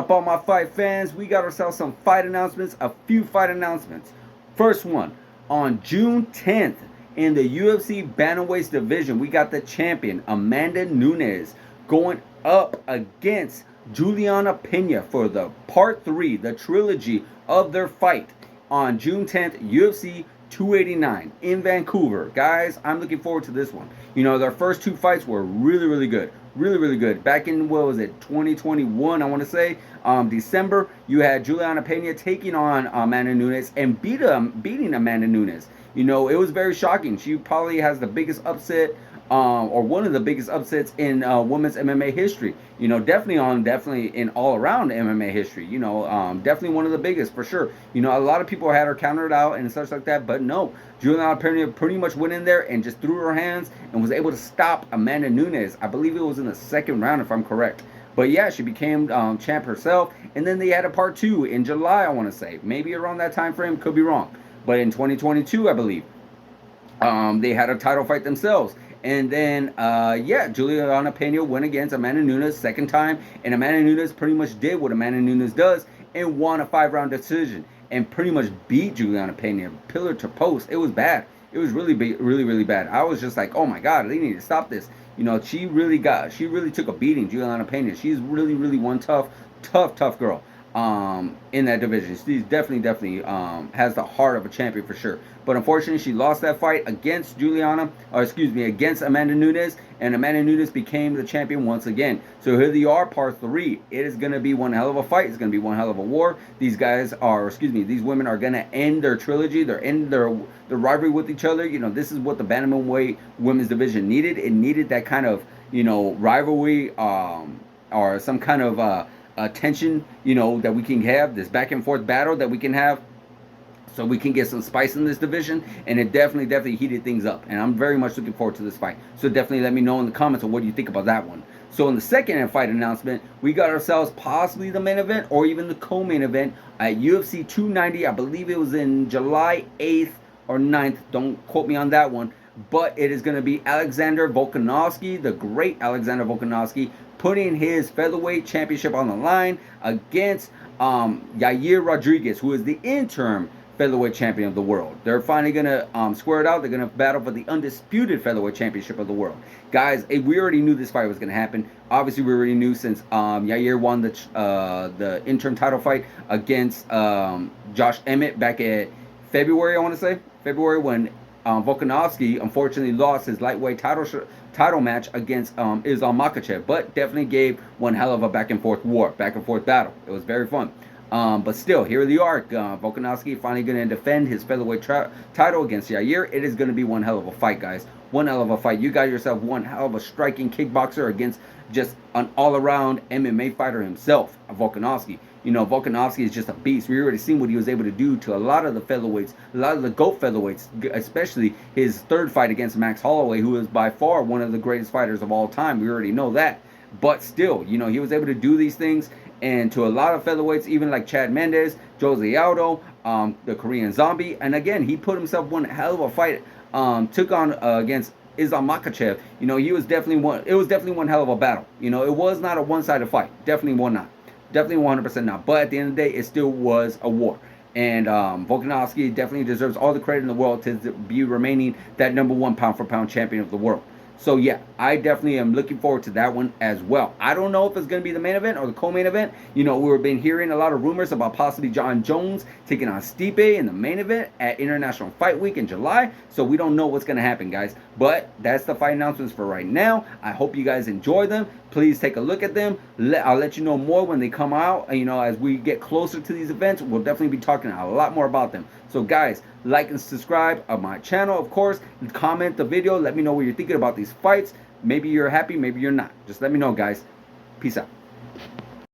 up, all my fight fans? We got ourselves some fight announcements, a few fight announcements. First one, on June 10th, in the UFC Bantamweight division, we got the champion, Amanda Nunes, going up against Juliana Pena for the part 3, the trilogy of their fight on June 10th, UFC 289 in Vancouver. Guys, I'm looking forward to this one. You know, their first 2 fights were really good. Really good. Back in, what was it, 2021, I want to say, December, you had Juliana Pena taking on Amanda Nunes and beating Amanda Nunes. You know, it was very shocking. She probably has the biggest upset, or one of the biggest upsets in women's MMA history. You know, definitely in all around MMA history. You know, definitely one of the biggest for sure. You know, a lot of people had her countered out and such like that, but no, Juliana Pena pretty much went in there and just threw her hands and was able to stop Amanda Nunes. I believe it was in the second round, if I'm correct. But yeah, she became champ herself, and then they had a part 2 in July, I want to say, maybe around that time frame, could be wrong, but in 2022, I believe, they had a title fight themselves. And then, yeah, Juliana Pena went against Amanda Nunes second time, and Amanda Nunes pretty much did what Amanda Nunes does and won a 5-round decision and pretty much beat Juliana Pena pillar to post. It was bad. It was really bad. I was just like, oh my God, they need to stop this. You know, she really took a beating, Juliana Pena. She's really one tough girl in that division. She's definitely has the heart of a champion for sure. But unfortunately, she lost that fight against against Amanda Nunes, and Amanda Nunes became the champion once again. So here they are, part 3. It is going to be one hell of a fight. It's going to be one hell of a war. These women are going to end their trilogy. They're ending their rivalry with each other. You know, this is what the bantamweight women's division needed. It needed that kind of, you know, rivalry, or some kind of tension, you know, that we can have, this back and forth battle that we can have, so we can get some spice in this division. And it definitely heated things up, and I'm very much looking forward to this fight. So definitely let me know in the comments of what you think about that one. So in the second fight announcement, we got ourselves possibly the main event or even the co-main event at UFC 290. I believe it was in July 8th or 9th. Don't quote me on that one. But it is going to be Alexander Volkanovski, the great Alexander Volkanovski, putting his featherweight championship on the line against Yair Rodriguez, who is the interim featherweight champion of the world. They're finally going to square it out. They're going to battle for the undisputed featherweight championship of the world. Guys, we already knew this fight was going to happen. Obviously, we already knew since Yair won the interim title fight against Josh Emmett back at February, I want to say. February, when Volkanovski unfortunately lost his lightweight title match against Islam Makhachev, but definitely gave one hell of a back and forth battle. It was very fun. But still, here they are. Volkanovski finally going to defend his featherweight title against Yair. It is going to be one hell of a fight, guys. One hell of a fight. You got yourself one hell of a striking kickboxer against just an all-around MMA fighter himself, Volkanovski. You know, Volkanovski is just a beast. We already seen what he was able to do to a lot of the featherweights, a lot of the GOAT featherweights, especially his third fight against Max Holloway, who is by far one of the greatest fighters of all time. We already know that. But still, you know, he was able to do these things. And to a lot of featherweights, even like Chad Mendes, Jose Aldo, the Korean Zombie. And again, he put himself one hell of a fight, took on against Islam Makhachev. You know, it was definitely one hell of a battle. You know, it was not a one-sided fight. Definitely not. Definitely 100% not. But at the end of the day, it still was a war. And Volkanovski definitely deserves all the credit in the world to be remaining that #1 pound-for-pound champion of the world. So yeah, I definitely am looking forward to that one as well. I don't know if it's going to be the main event or the co-main event. You know, we've been hearing a lot of rumors about possibly John Jones taking on Stipe in the main event at International Fight Week in July. So we don't know what's going to happen, guys. But that's the fight announcements for right now. I hope you guys enjoy them. Please take a look at them. I'll let you know more when they come out. You know, as we get closer to these events, we'll definitely be talking a lot more about them. So guys, like and subscribe on my channel, of course. Comment the video. Let me know what you're thinking about these fights. Maybe you're happy, maybe you're not. Just let me know, guys. Peace out.